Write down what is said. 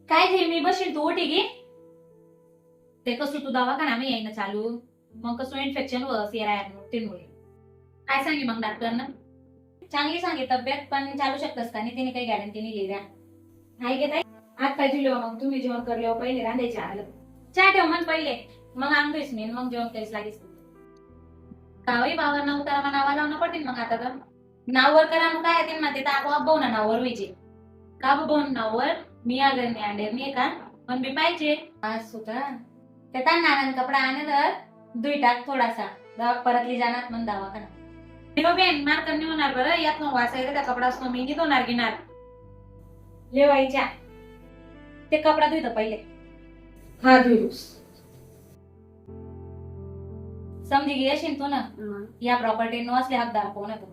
काय घे मी बसेल तू उठी घे ते कसं तू दवाखाना मी येईन चालू मग कसं इन्फेक्शन होत मुळे काय सांगे मग डॉक्टरनं चांगली सांगे तब्येत पण चालू शकतस का नाही तिने काही गॅरंटी नाही लिहिल्या नाही घेत आज काय दिलो मग तुम्ही जेवण करले पहिले रांधायचे आलं चहा ठेव मग पहिले मग आणतोयस मी मग जेवण काहीच लागेल कावई बाबा नाव करा नावा लावणं पडतील मग आता तर नाववर करा मग काय येतील ना ते तर आपोआप भाऊ ना नाववर व्हायचे का भाऊ नाववर मी अगर मी अंडेर नाही का पण मी पाहिजे आज सुद्धा ते ताण नानान कपडा आणलं दुई टाक थोडासा परतली जाणार मग दवाखाना बेन मार कमी होणार बरं यात मग वाचायचं त्या कपडा असतो मी नाही धुणार घेणार लेवायच्या ते कपडा धुईत पहिले हा धुईस समजी घेशील तू ना या प्रॉपर्टी नो असले हकदार कोण आहे तू